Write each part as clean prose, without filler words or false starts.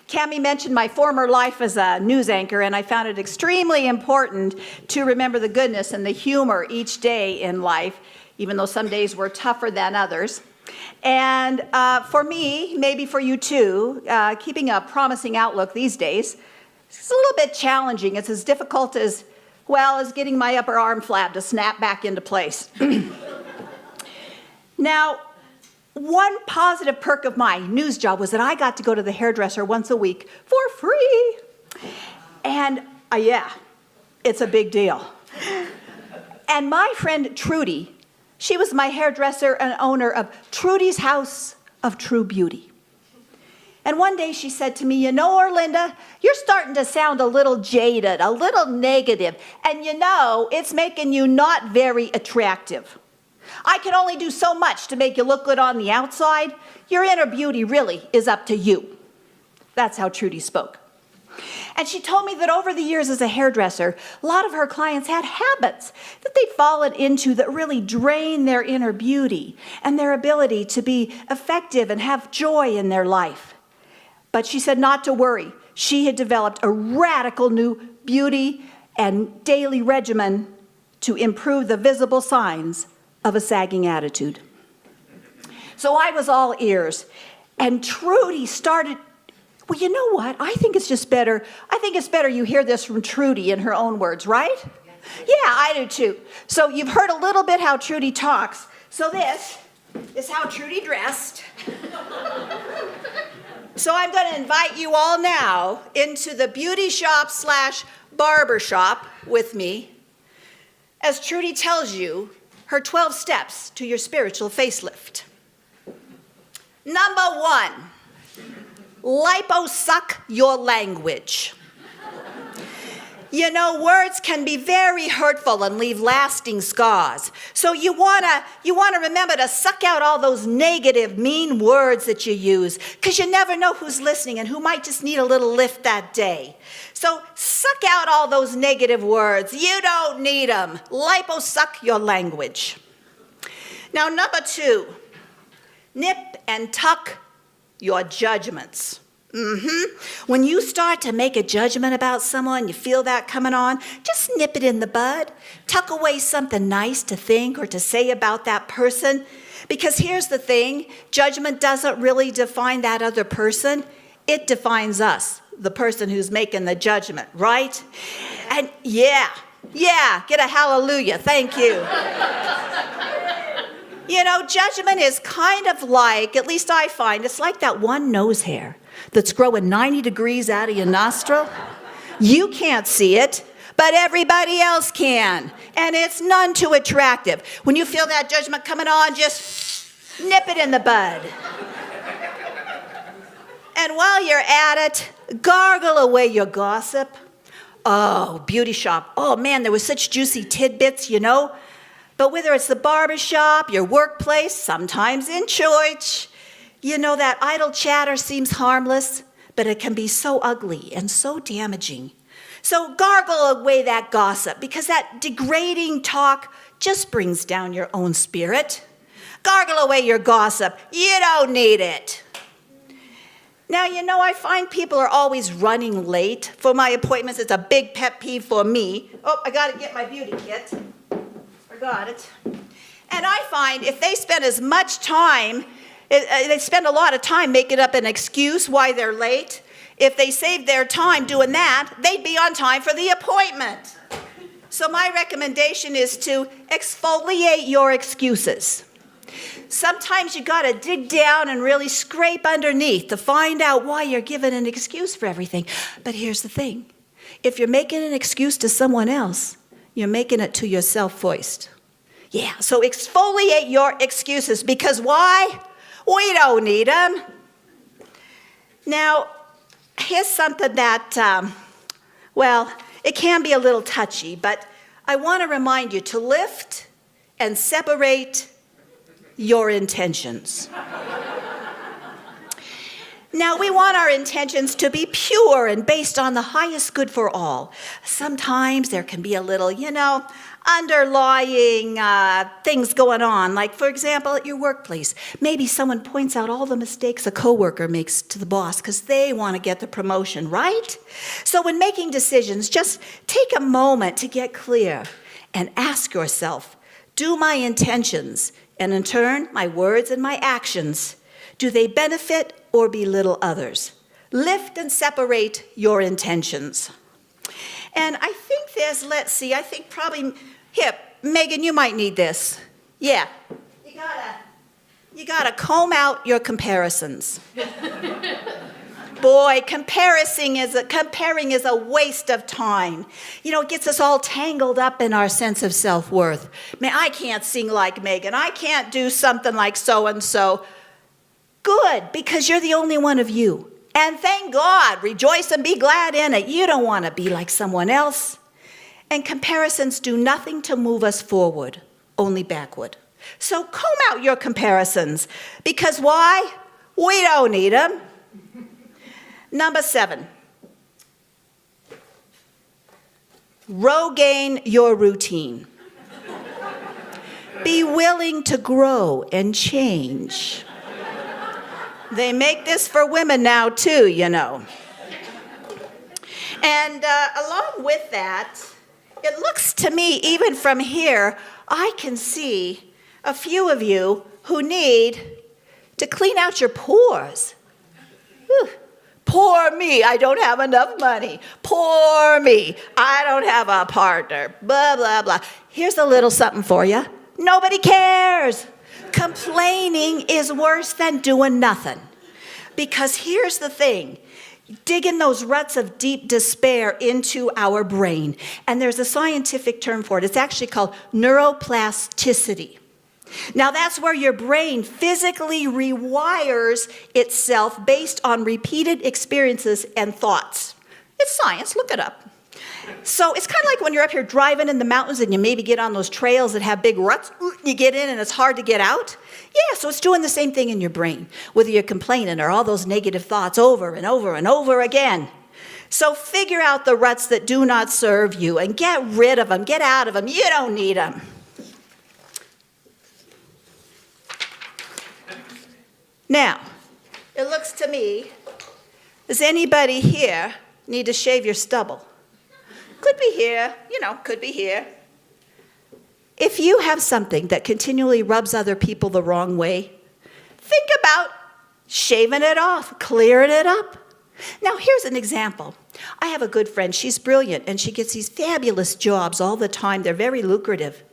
Cammie mentioned my former life as a news anchor, and I found it extremely important to remember the goodness and the humor each day in life, even though some days were tougher than others. And for me, maybe for you too, keeping a promising outlook these days, it's a little bit challenging. It's as difficult as, well, as getting my upper arm flab to snap back into place. Now, one positive perk of my news job was that I got to go to the hairdresser once a week for free. And yeah, it's a big deal. And my friend Trudy, she was my hairdresser and owner of Trudy's House of True Beauty. And one day she said to me, you know, Orlinda, you're starting to sound a little jaded, a little negative, and you know, it's making you not very attractive. I can only do so much to make you look good on the outside. Your inner beauty really is up to you. That's how Trudy spoke. And she told me that over the years as a hairdresser, a lot of her clients had habits that they'd fallen into that really drain their inner beauty and their ability to be effective and have joy in their life. But she said not to worry. She had developed a radical new beauty and daily regimen to improve the visible signs of a sagging attitude. So I was all ears. And Trudy started, well, you know what? I think it's better you hear this from Trudy in her own words, right? Yeah, I do too. So you've heard a little bit how Trudy talks. So this is how Trudy dressed. So I'm going to invite you all now into the beauty shop / barber shop with me as Trudy tells you her 12 steps to your spiritual facelift. Number 1, liposuck your language. You know, words can be very hurtful and leave lasting scars. So you wanna remember to suck out all those negative, mean words that you use, because you never know who's listening and who might just need a little lift that day. So suck out all those negative words. You don't need them. Liposuck your language. Now, number 2, nip and tuck your judgments. When you start to make a judgment about someone, you feel that coming on, just nip it in the bud. Tuck away something nice to think or to say about that person. Because here's the thing, judgment doesn't really define that other person. It defines us, the person who's making the judgment, right? And yeah, get a hallelujah, thank you. You know, judgment is kind of like, at least I find, it's like that one nose hair that's growing 90 degrees out of your nostril. You can't see it, but everybody else can. And it's none too attractive. When you feel that judgment coming on, just nip it in the bud. And while you're at it, gargle away your gossip. Oh, beauty shop. Oh man, there were such juicy tidbits, you know. But whether it's the barber shop, your workplace, sometimes in church, you know, that idle chatter seems harmless, but it can be so ugly and so damaging. So gargle away that gossip, because that degrading talk just brings down your own spirit. Gargle away your gossip. You don't need it. Now, you know, I find people are always running late for my appointments. It's a big pet peeve for me. Oh, I got to get my beauty kit. Forgot it. And I find if they spend as much time, they spend a lot of time making up an excuse why they're late. If they saved their time doing that, they'd be on time for the appointment. So my recommendation is to exfoliate your excuses. Sometimes you got to dig down and really scrape underneath to find out why you're giving an excuse for everything. But here's the thing. If you're making an excuse to someone else, you're making it to yourself first. Yeah, so exfoliate your excuses, because why? We don't need them. Now, here's something that, well, it can be a little touchy, but I want to remind you to lift and separate your intentions. Now, we want our intentions to be pure and based on the highest good for all. Sometimes there can be a little, you know, underlying things going on. Like, for example, at your workplace, maybe someone points out all the mistakes a coworker makes to the boss because they want to get the promotion, right? So when making decisions, just take a moment to get clear and ask yourself, do my intentions, and in turn, my words and my actions, do they benefit or belittle others? Lift and separate your intentions. And I think there's, let's see, I think probably, here, Megan, you might need this. Yeah. You gotta comb out your comparisons. Boy, comparing is a waste of time. You know, it gets us all tangled up in our sense of self-worth. Man, I can't sing like Megan. I can't do something like so-and-so. Good, because you're the only one of you. And thank God, rejoice and be glad in it. You don't want to be like someone else. And comparisons do nothing to move us forward, only backward. So comb out your comparisons. Because why? We don't need them. Number 7. Regain your routine. Be willing to grow and change. They make this for women now too, you know. And along with that, it looks to me, even from here, I can see a few of you who need to clean out your pores. Whew. Poor me, I don't have enough money. Poor me, I don't have a partner. Blah, blah, blah. Here's a little something for you. Nobody cares. Complaining is worse than doing nothing. Because here's the thing. Dig in those ruts of deep despair into our brain. And there's a scientific term for it. It's actually called neuroplasticity. Now that's where your brain physically rewires itself based on repeated experiences and thoughts. It's science, look it up. So it's kind of like when you're up here driving in the mountains and you maybe get on those trails that have big ruts, you get in and it's hard to get out. Yeah, so it's doing the same thing in your brain, whether you're complaining or all those negative thoughts over and over and over again. So figure out the ruts that do not serve you and get rid of them, get out of them. You don't need them. Now, it looks to me, does anybody here need to shave your stubble? Could be here, you know, could be here. If you have something that continually rubs other people the wrong way, think about shaving it off, clearing it up. Now, here's an example. I have a good friend. She's brilliant, and she gets these fabulous jobs all the time. They're very lucrative.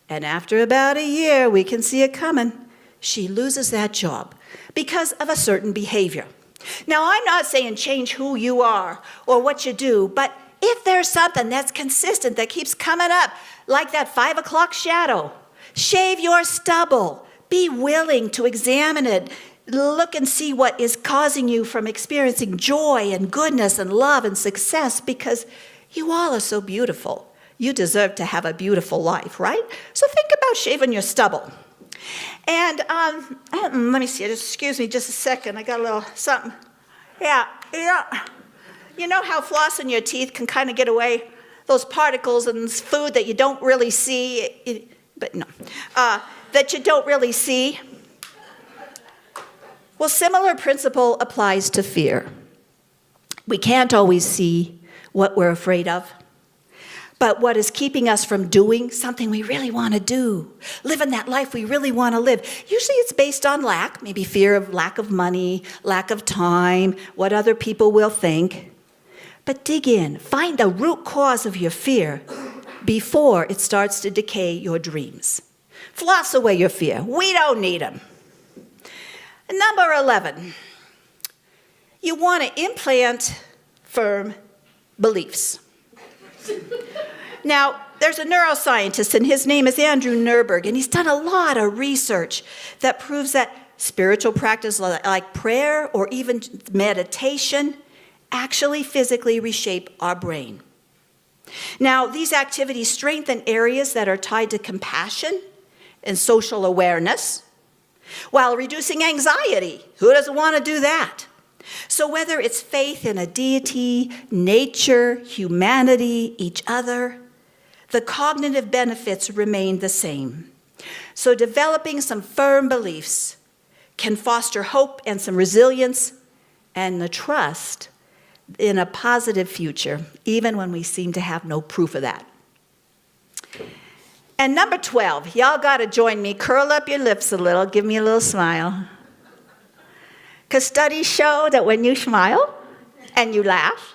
And after about a year, we can see it coming. She loses that job because of a certain behavior. Now, I'm not saying change who you are or what you do, but if there's something that's consistent that keeps coming up, like that 5 o'clock shadow, shave your stubble. Be willing to examine it. Look and see what is causing you from experiencing joy and goodness and love and success, because you all are so beautiful. You deserve to have a beautiful life, right? So think about shaving your stubble. And let me see, excuse me just a second. I got a little something. Yeah. You know how flossing your teeth can kind of get away those particles and food that you don't really see, that you don't really see? Well, similar principle applies to fear. We can't always see what we're afraid of, but what is keeping us from doing something we really want to do, living that life we really want to live. Usually it's based on lack, maybe fear of lack of money, lack of time, what other people will think. But dig in, find the root cause of your fear before it starts to decay your dreams. Floss away your fear. We don't need them. Number 11, you want to implant firm beliefs. Now, there's a neuroscientist, and his name is Andrew Nurberg, and he's done a lot of research that proves that spiritual practice like prayer or even meditation actually physically reshape our brain. Now, these activities strengthen areas that are tied to compassion and social awareness, while reducing anxiety. Who doesn't want to do that? So whether it's faith in a deity, nature, humanity, each other, the cognitive benefits remain the same. So developing some firm beliefs can foster hope and some resilience and the trust in a positive future, even when we seem to have no proof of that. And number 12, y'all got to join me. Curl up your lips a little. Give me a little smile. Because studies show that when you smile and you laugh,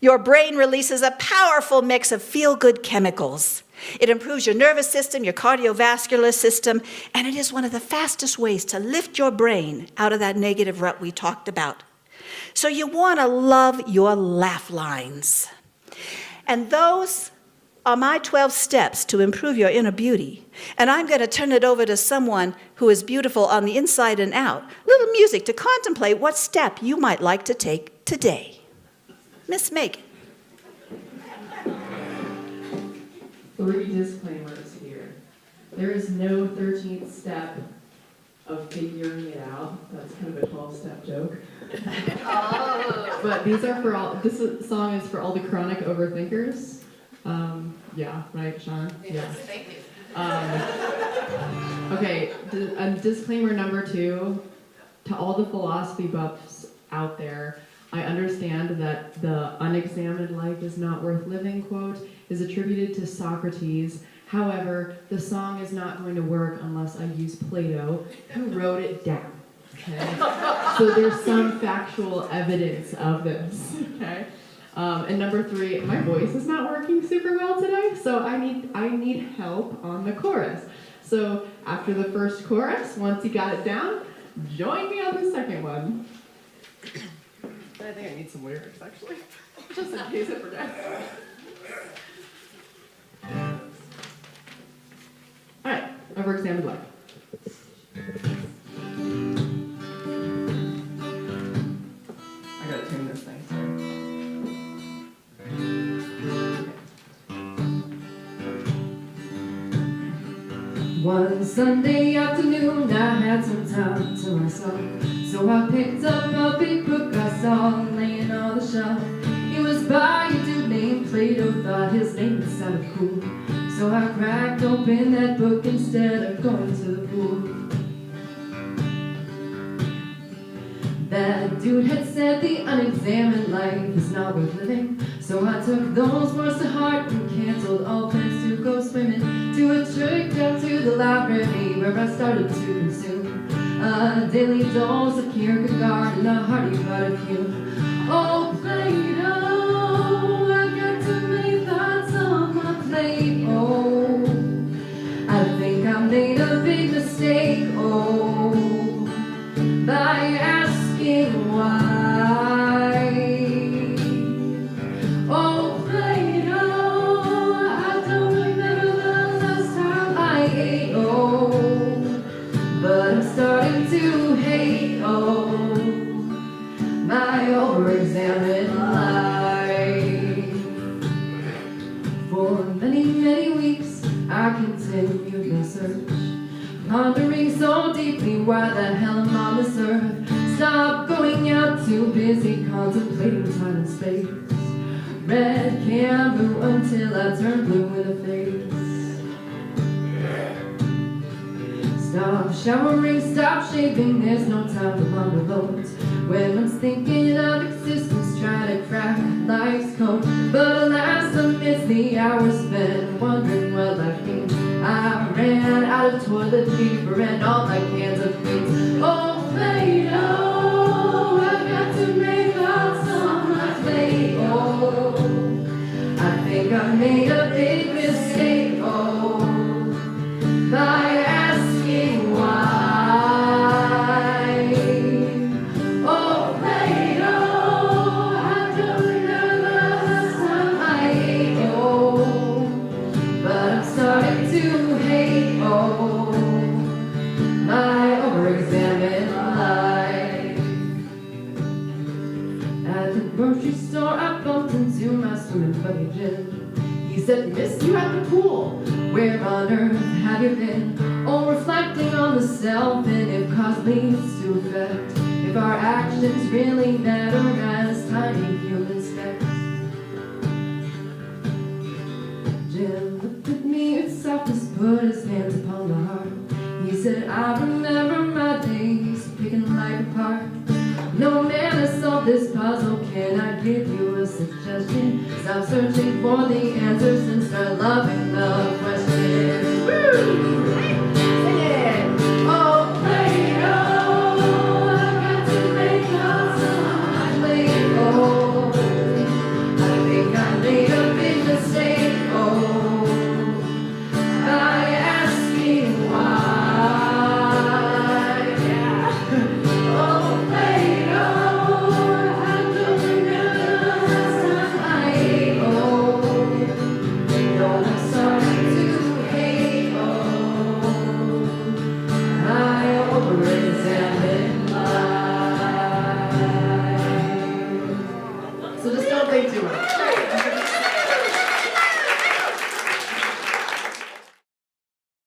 your brain releases a powerful mix of feel-good chemicals. It improves your nervous system, your cardiovascular system, and it is one of the fastest ways to lift your brain out of that negative rut we talked about. So you want to love your laugh lines. And those are my 12 steps to improve your inner beauty. And I'm going to turn it over to someone who is beautiful on the inside and out. Little music to contemplate what step you might like to take today. Miss Megan. 3 disclaimers here. There is no 13th step of figuring it out. That's kind of a 12-step joke. But these are for all, this song is for all the chronic overthinkers. Yeah, right, Sean? Yes, thank you. Okay, disclaimer number 2, to all the philosophy buffs out there, I understand that the unexamined life is not worth living quote is attributed to Socrates. However, the song is not going to work unless I use Plato, who wrote it down. Okay? So there's some factual evidence of this. Okay? And number 3, my voice is not working super well today, so I need help on the chorus. So after the first chorus, once you got it down, join me on the second one. I think I need some lyrics, actually, just in case I forget. All right, over-examined life. I gotta tune this thing, sorry. One Sunday afternoon, I had some time to myself, so I picked up a big book I saw laying on the shelf. It was by a dude named Plato, thought his name sounded cool, so I cracked open that book instead of going to the pool. That dude had said the unexamined life is not worth living, so I took those words to heart and canceled all plans to go swimming to a trip down to the library where I started to consume a daily dose of Kierkegaard and a hearty barbecue. Oh, Plato, I've got too many thoughts on my plate. Oh, I think I made a big mistake. Oh, by asking why. Oh, Plato, I don't remember the last time I ate. Oh, but I'm starting to hate. Oh, my over-examined life. For many, many weeks, I continued my search, pondering so deeply why the hell I'm on this earth. Stop going out, too busy contemplating time and space. Red can blue until I turn blue in the face. Stop showering, stop shaving, there's no time for monologues. Women's thinking of existence, trying to crack life's code. But alas, amidst the hours spent wondering what life means, I ran out of toilet paper and all my cans of beans. Oh, Plato, I've got too many thoughts on my plate. Oh, I think I made a big mistake. Oh, by asking why. Oh, Plato, I don't remember the last time I ate. Oh, but I'm starting to hate. Oh, my over-examined life. At the grocery store, I bumped into my swimming buddy Jim. He said, "Miss you at the pool. Where on earth have you been?" Oh, reflecting on the self and if cause leads to effect, if our actions really matter as tiny human steps. Jim, put his hands upon my heart. He said, I remember my days picking life apart. No man has solved this puzzle. Can I give you a suggestion? Stop searching for the answers and start loving the questions. Woo! Sing it! Oh, Plato, I've got to make a song. Plato, I think I made a big mistake. Oh, I ask me why. Yeah. Oh, Plato, I don't remember the last time I ate. Oh, no, I'm sorry to hate. Oh, I overexamined life. So just don't think too much.